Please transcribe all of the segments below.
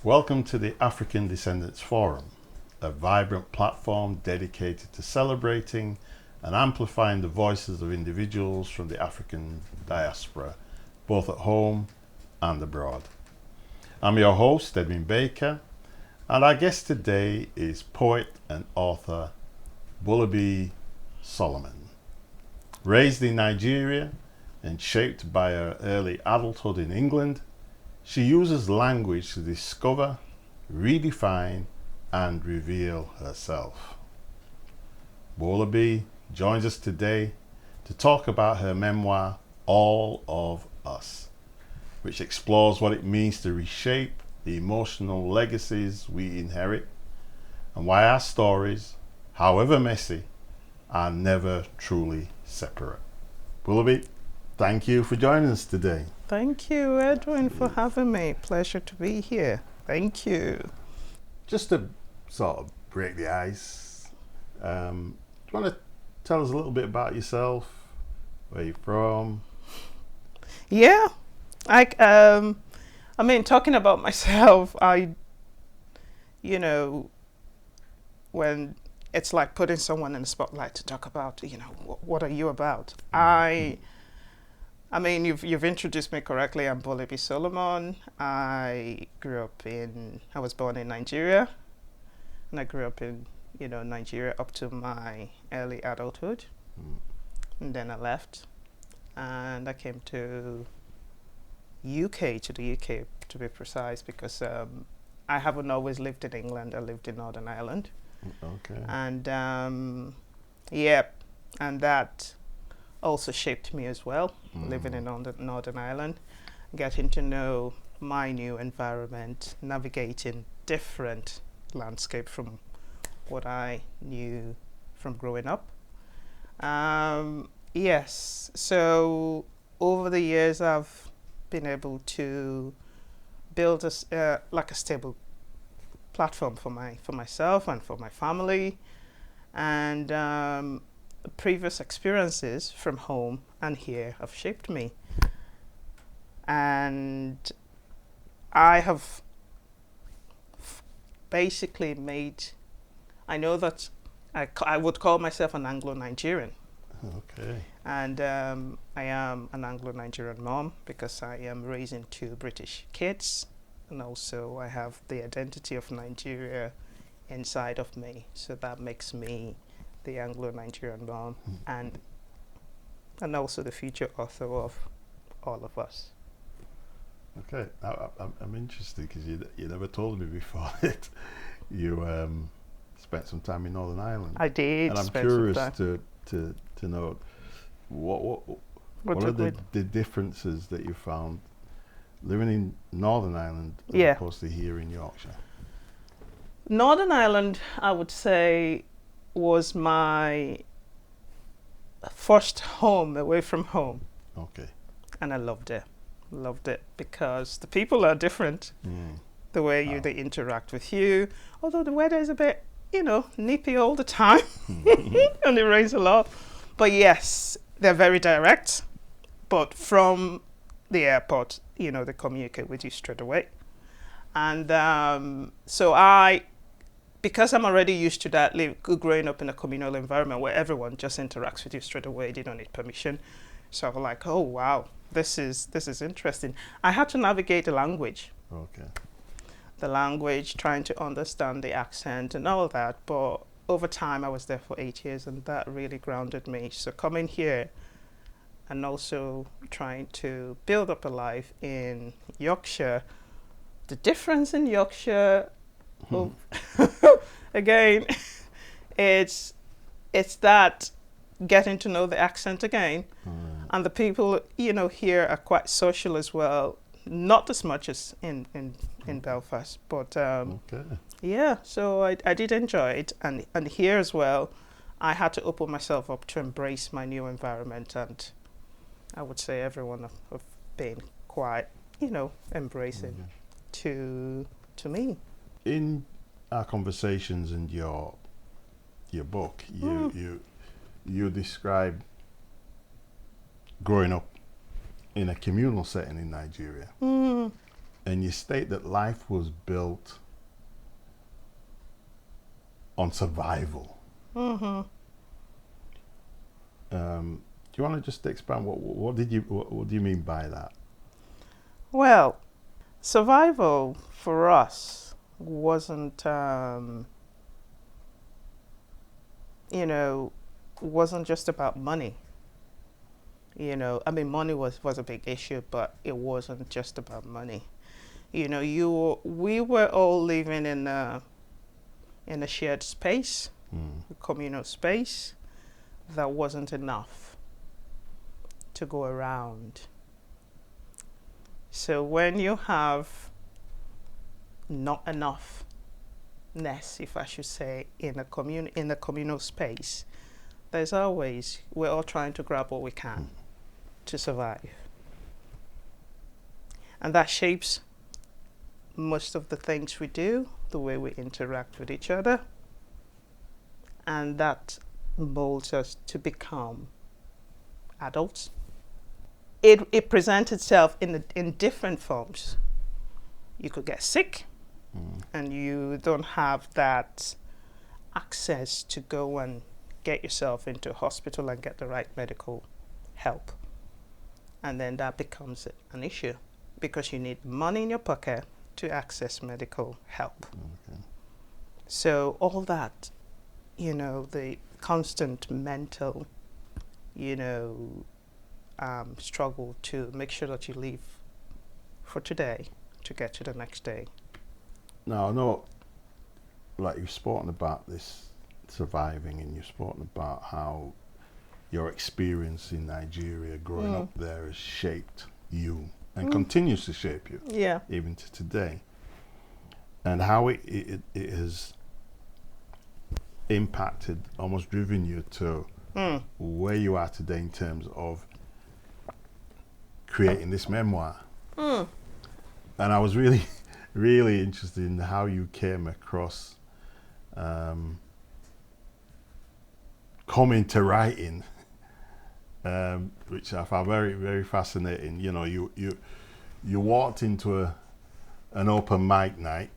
Welcome to the African Descendants Forum, a vibrant platform dedicated to celebrating and amplifying the voices of individuals from the African diaspora, both at home and abroad. I'm your host, Edwin Baker, and our guest today is poet and author Bolouebi Soloman. Raised in Nigeria and shaped by her early adulthood in England, she uses language to discover, redefine, and reveal herself. Bolouebi joins us today to talk about her memoir, All of Us, which explores what it means to reshape the emotional legacies we inherit and why our stories, however messy, are never truly separate. Bolouebi, thank you for joining us today. Thank you, Edwin, for having me. Pleasure to be here. Thank you. Just to sort of break the ice, do you want to tell us a little bit about yourself, where you're from? Yeah, talking about myself, when it's like putting someone in the spotlight to talk about, what are you about? You've introduced me correctly. I'm Bolouebi Soloman. I was born in Nigeria, and I grew up in, Nigeria up to my early adulthood. And then I left, and I came to the UK to be precise, because I haven't always lived in England. I lived in Northern Ireland. Okay. And and that also shaped me as well, living in Northern Ireland, getting to know my new environment, navigating different landscape from what I knew from growing up. Yes, so over the years I've been able to build a stable platform for myself and for my family, and previous experiences from home and here have shaped me, and I have basically I know that I would call myself an Anglo-Nigerian. Okay. And I am an Anglo-Nigerian mom because I am raising two British kids, and also I have the identity of Nigeria inside of me, so that makes me the Anglo-Nigerian mom, and also the future author of All of Us. Okay, I'm interested because you never told me before that you spent some time in Northern Ireland. I did, and I'm spend curious some time. to know what are the differences that you found living in Northern Ireland as opposed to here in Yorkshire. Northern Ireland, I would say, was my first home away from home. Okay. And I loved it because the people are different. The way they interact with you, although the weather is a bit nippy all the time and it rains a lot, but yes, they're very direct. But from the airport, they communicate with you straight away, and because I'm already used to that, growing up in a communal environment where everyone just interacts with you straight away, they don't need permission. So I was like, oh wow, this is interesting. I had to navigate the language. Okay. The language, trying to understand the accent and all that. But over time, I was there for 8 years, and that really grounded me. So coming here and also trying to build up a life in Yorkshire, the difference in Yorkshire, again, it's that getting to know the accent again. And the people, here are quite social as well. Not as much as in Belfast, but so I did enjoy it, and here as well, I had to open myself up to embrace my new environment, and I would say everyone have been quite, embracing to me. In our conversations and your book, you describe growing up in a communal setting in Nigeria. and you state that life was built on survival. Mm-hmm. Do you want to just expand? What do you mean by that? Well, survival for us wasn't, wasn't just about money. I mean, money was a big issue, but it wasn't just about money. We were all living in a shared space, a communal space that wasn't enough to go around. So when you have not enoughness, if I should say, in a communal space, there's always, we're all trying to grab what we can to survive. And that shapes most of the things we do, the way we interact with each other, and that molds us to become adults. It presents itself in different forms. You could get sick, and you don't have that access to go and get yourself into a hospital and get the right medical help. And then that becomes an issue because you need money in your pocket to access medical help. Okay. So all that, the constant mental, struggle to make sure that you live for today to get to the next day. Now, I know, like you've spoken about this surviving, and you've spoken about how your experience in Nigeria growing up there has shaped you and continues to shape you, even to today, and how it has impacted, almost driven you to where you are today in terms of creating this memoir. And I was really, really interested in how you came across coming to writing, which I found very, very fascinating. You walked into an open mic night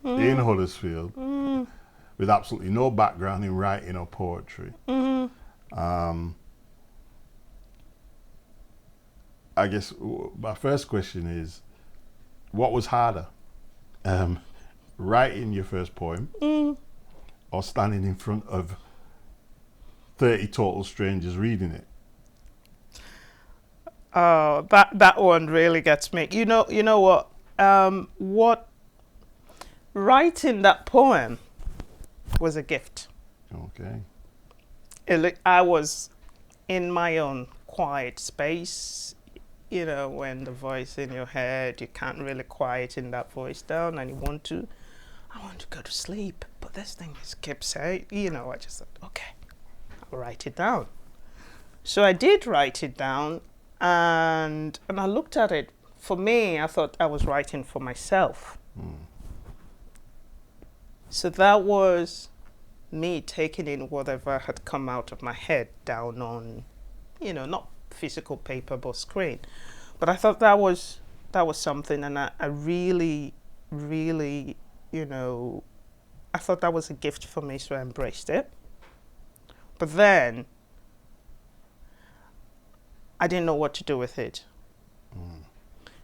in Huddersfield with absolutely no background in writing or poetry. I guess my first question is, what was harder, writing your first poem or standing in front of 30 total strangers reading it? Oh, that one really gets me. You know what? What writing that poem was a gift. Okay. I was in my own quiet space. When the voice in your head, you can't really quieten that voice down, and I want to go to sleep, but this thing just keeps saying, I just thought, okay, I'll write it down. So I did write it down, and I looked at it. For me, I thought I was writing for myself. So that was me taking in whatever had come out of my head down on, not physical paper but screen. But I thought that was something, and I really, really, I thought that was a gift for me, so I embraced it. But then I didn't know what to do with it.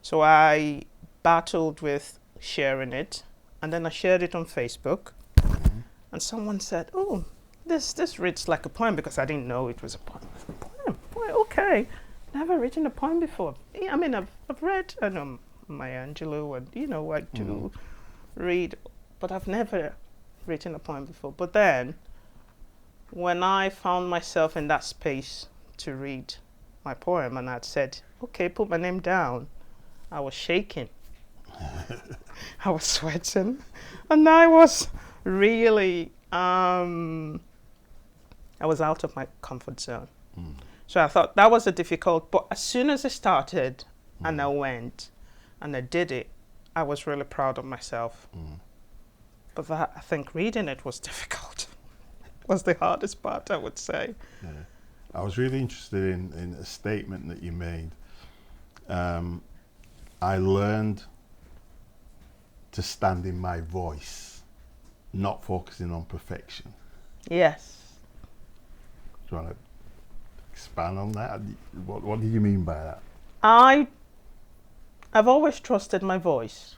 So I battled with sharing it, and then I shared it on Facebook, and someone said, "Oh, this reads like a poem," because I didn't know it was a poem. Boy, okay, never written a poem before. I mean, I've read, I know Maya Angelou, and like to read, but I've never written a poem before. But then, when I found myself in that space to read my poem, and I'd said, "Okay, put my name down," I was shaking. I was sweating, and I was really, I was out of my comfort zone. So I thought that was a difficult, but as soon as I started and I went and I did it, I was really proud of myself. But I think reading it was difficult. Was the hardest part, I would say. Yeah. I was really interested in a statement that you made. I learned to stand in my voice, not focusing on perfection. Yes. Do you want to expand on that? What do you mean by that? I've always trusted my voice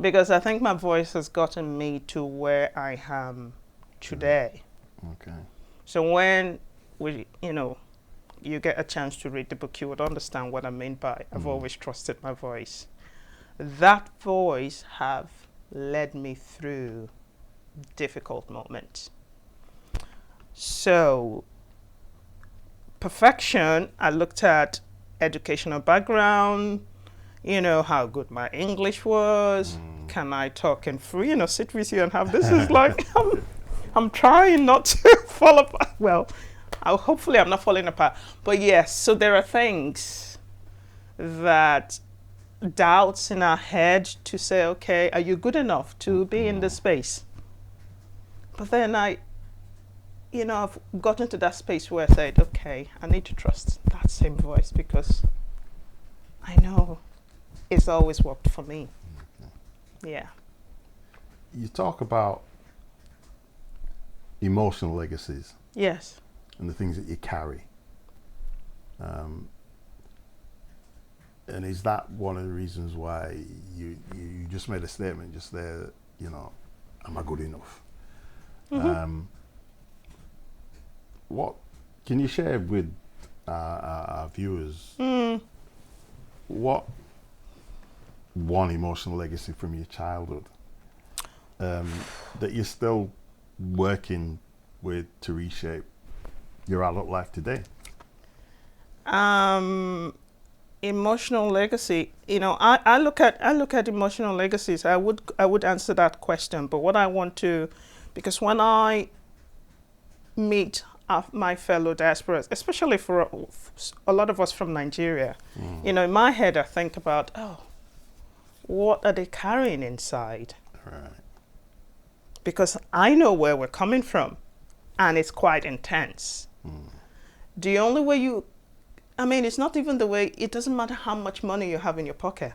because I think my voice has gotten me to where I am today. Okay. So when you get a chance to read the book, you would understand what I mean by I've always trusted my voice. That voice have led me through difficult moments. So perfection, I looked at educational background, how good my English was. Can I talk and free, sit with you and have this is like I'm trying not to fall apart. Well, hopefully I'm not falling apart. But yes, so there are things that doubts in our head to say, okay, are you good enough to be in this space? But then I've gotten to that space where I said, okay, I need to trust that same voice because I know it's always worked for me. Okay. Yeah. You talk about emotional legacies. Yes. And the things that you carry. And is that one of the reasons why you just made a statement just there, am I good enough? What can you share with our viewers? What one emotional legacy from your childhood that you're still working with to reshape your adult life today? Emotional legacy. I look at emotional legacies. I would answer that question, but what I want to, because when I meet my fellow diasporas, especially for a lot of us from Nigeria, in my head I think about, what are they carrying inside? Right. Because I know where we're coming from, and it's quite intense. The only way it's not even the way, it doesn't matter how much money you have in your pocket.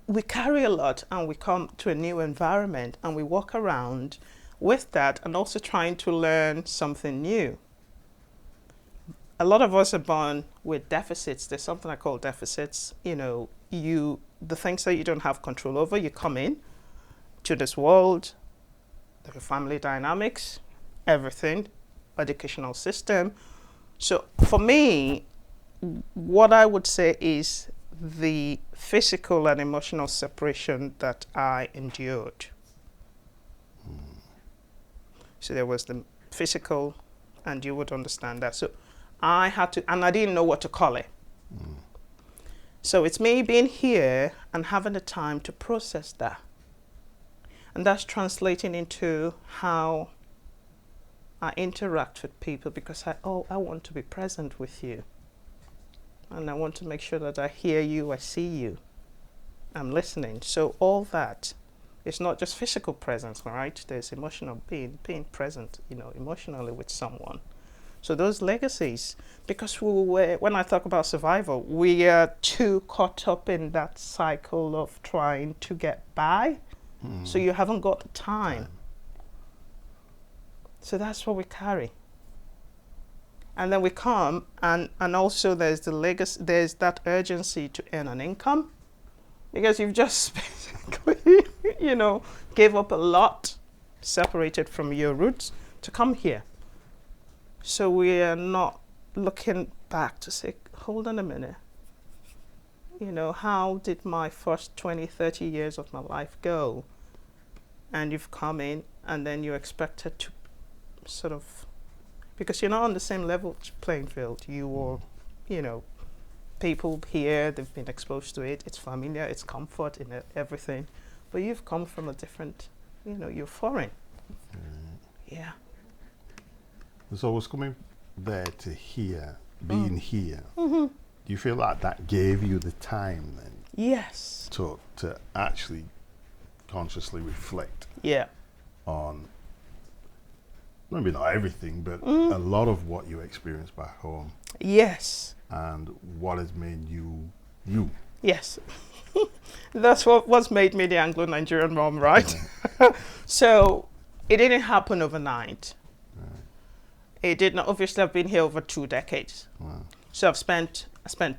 We carry a lot and we come to a new environment and we walk around with that and also trying to learn something new. A lot of us are born with deficits. There's something I call deficits. The things that you don't have control over, you come in to this world, the family dynamics, everything, educational system. So for me, what I would say is the physical and emotional separation that I endured. So there was the physical, and you would understand that. So I had to, and I didn't know what to call it. So it's me being here and having the time to process that. And that's translating into how I interact with people, because I want to be present with you. And I want to make sure that I hear you, I see you, I'm listening. So all that, it's not just physical presence, right? There's emotional being present, emotionally with someone. So those legacies, because when I talk about survival, we are too caught up in that cycle of trying to get by. So you haven't got the time. So that's what we carry. And then we come, and also there's the legacy, there's that urgency to earn an income, because you've just basically, gave up a lot, separated from your roots to come here. So we are not looking back to say, hold on a minute, how did my first 20, 30 years of my life go? And you've come in, and then you're expected to sort of, because you're not on the same level playing field. You or, people here, they've been exposed to it, it's familiar, it's comfort in everything, but you've come from a different, you're foreign. Yeah. So I was coming there to hear, being here. Do you feel like that gave you the time then? Yes. To actually consciously reflect on maybe not everything, but a lot of what you experienced back home. Yes. And what has made you you. Yes. That's what's made me the Anglo-Nigerian mom, right? So it didn't happen overnight. Right. It did not. Obviously, I've been here over 2 decades. Wow. So I spent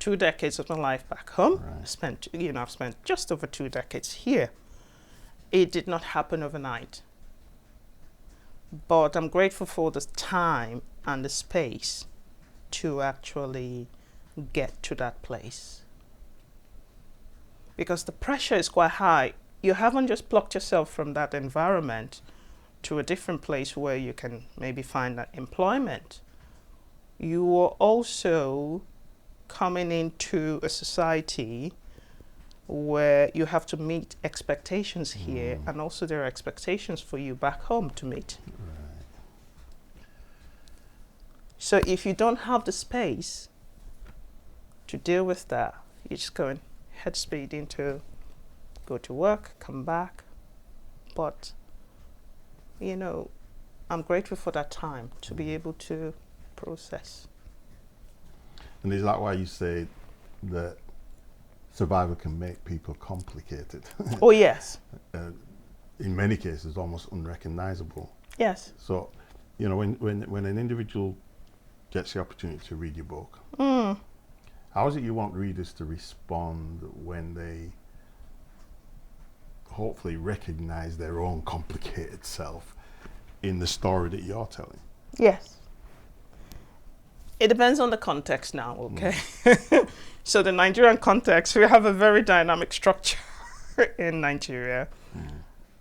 2 decades of my life back home. Right. I've spent just over 2 decades here. It did not happen overnight. But I'm grateful for the time and the space to actually get to that place. Because the pressure is quite high. You haven't just plucked yourself from that environment to a different place where you can maybe find that employment. You are also coming into a society where you have to meet expectations here, and also there are expectations for you back home to meet. Right. So if you don't have the space to deal with that, you're just going head speed into go to work, come back. But, I'm grateful for that time to be able to process. And is that why you say that survival can make people complicated? Oh, yes. In many cases, almost unrecognizable. Yes. So, when an individual gets the opportunity to read your book, how is it you want readers to respond when they hopefully recognize their own complicated self in the story that you're telling? Yes. It depends on the context now, okay? So the Nigerian context, we have a very dynamic structure in Nigeria.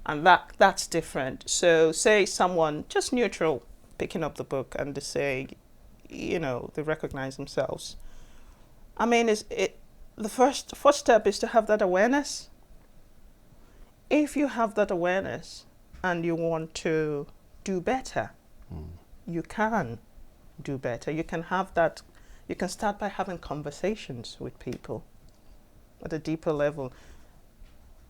And that's different. So say someone just neutral picking up the book and they say, they recognize themselves. I mean, the first step is to have that awareness. If you have that awareness and you want to do better, you can do better. You can have that. You can start by having conversations with people at a deeper level.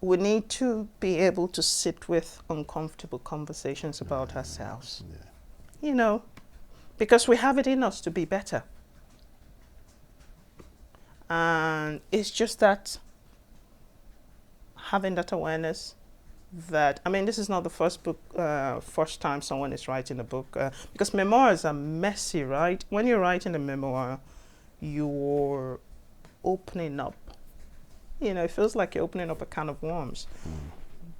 We need to be able to sit with uncomfortable conversations about ourselves. Yeah. Because we have it in us to be better. And it's just that having that awareness that, this is not the first time someone is writing a book, because memoirs are messy, right? When you're writing a memoir, you're opening up. It feels like you're opening up a can of worms.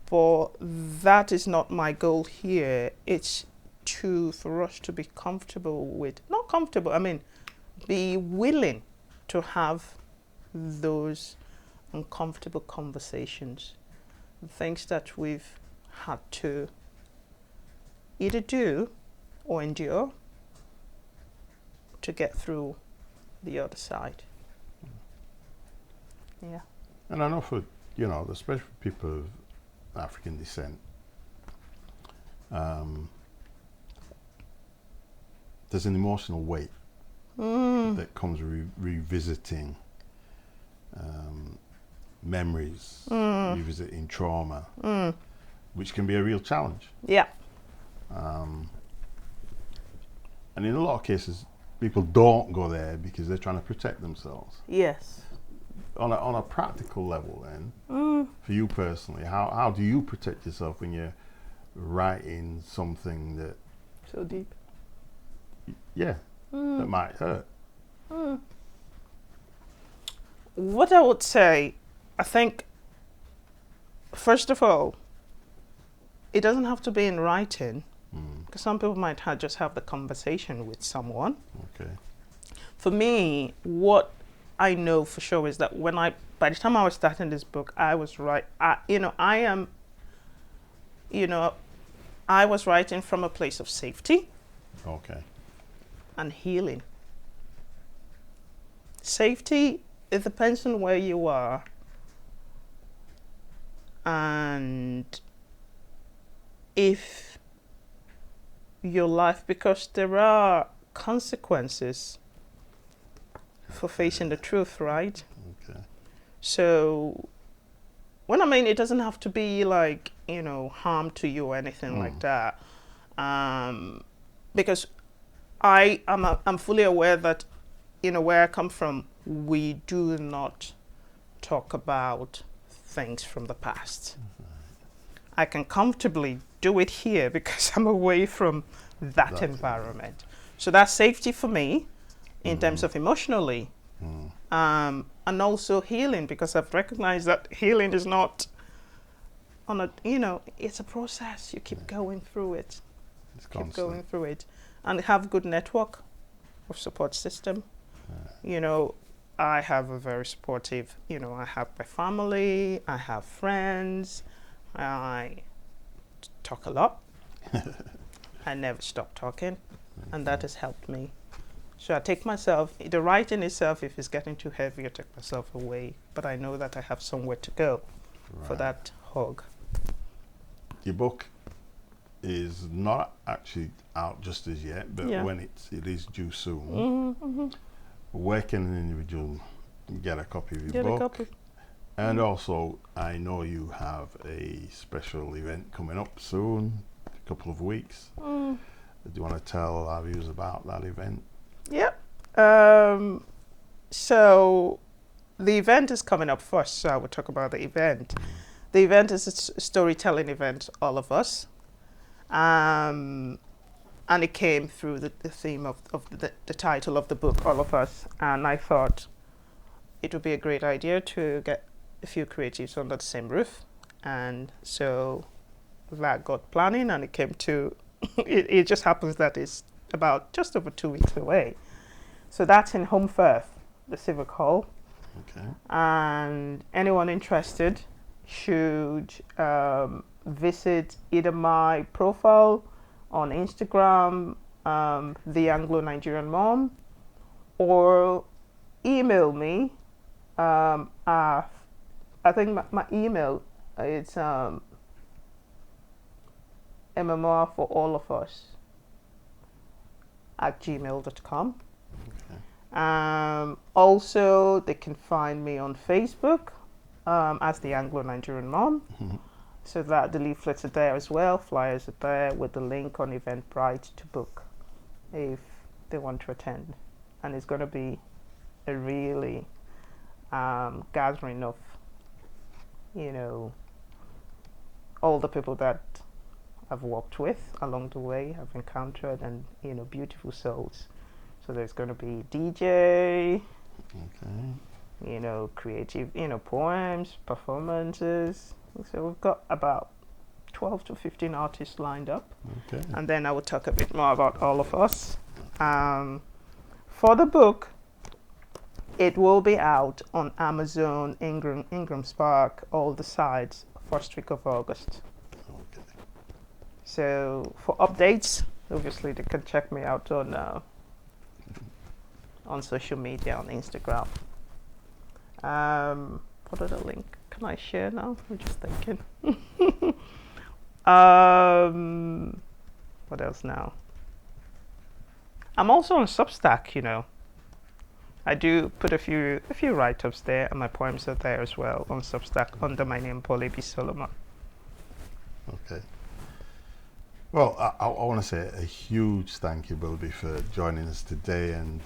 But that is not my goal here. It's for us to be comfortable with, not comfortable, be willing to have those uncomfortable conversations, things that we've had to either do or endure to get through the other side. Yeah. And I know for, especially for people of African descent, there's an emotional weight that comes revisiting memories, revisiting trauma, which can be a real challenge. Yeah. And in a lot of cases, people don't go there because they're trying to protect themselves. Yes. On a practical level, then, for you personally, how do you protect yourself when you're writing something that So deep. that might hurt? What I would say, I think, first of all, it doesn't have to be in writing, because some people might just have the conversation with someone. Okay. For me, what I know for sure is that by the time I was starting this book, I was I was writing from a place of safety. Okay. And healing. Safety, it depends on where you are. And if your life, because there are consequences for facing the truth, right? Okay. So, it doesn't have to be like, harm to you or anything like that. Because I'm fully aware that, where I come from, we do not talk about things from the past. I can comfortably do it here because I'm away from that environment. So that's safety for me in terms of emotionally. And also healing, because I've recognized that healing is not on a, it's a process. You keep going through it. It's Keep constant. going through it. And have good network of support system. I have a very supportive, I have my family, I have friends, I talk a lot. I never stop talking, and that has helped me. So I take myself, the writing itself, if it's getting too heavy, I take myself away. But I know that I have somewhere to go for that hug. Your book is not actually out just as yet, but when it is due soon. Where can an individual get a copy of your book? And also, I know you have a special event coming up soon, a couple of weeks. Do you want to tell our viewers about that event? Yep. So the event is coming up first, so I will talk about the event. The event is a storytelling event, all of us. And it came through the theme of the title of the book, All of Us. And I thought it would be a great idea to get a few creatives under the same roof. And so that got planning, and it came to, it just happens that it's about just over 2 weeks away. So that's in Home Firth, the Civic Hall. Okay. And anyone interested should visit either my profile on Instagram, The Anglo-Nigerian Mom, or email me. I think my email, it's MMR for all of us @gmail.com. Okay. Also, they can find me on Facebook as the Anglo-Nigerian Mom. So that the leaflets are there as well, flyers are there with the link on Eventbrite to book if they want to attend. And it's going to be a really gathering of, all the people that I've worked with along the way, I've encountered, and, beautiful souls. So there's going to be DJ, creative, poems, performances. So we've got about 12 to 15 artists lined up. Okay. And then I will talk a bit more about all of us. For the book, it will be out on Amazon, Ingram Spark, all the sites, first week of August. Okay. So for updates, obviously they can check me out on social media, on Instagram. What other link can I share now? I'm just thinking. What else now? I'm also on Substack, I do put a few write-ups there, and my poems are there as well on Substack under my name, Bolouebi Soloman. Okay. Well, I want to say a huge thank you, Bolouebi, for joining us today, and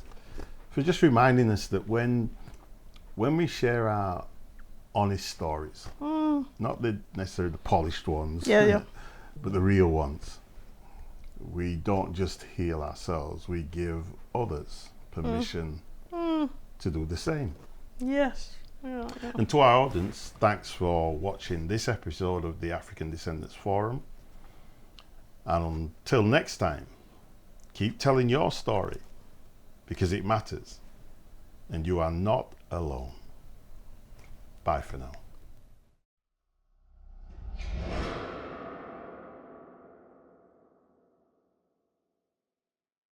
for just reminding us that when we share our honest stories, not necessarily the polished ones, but the real ones, we don't just heal ourselves, we give others permission to do the same. Yes. Yeah. And to our audience, thanks for watching this episode of the African Descendants Forum. And until next time, keep telling your story, because it matters, and you are not alone. Bye for now.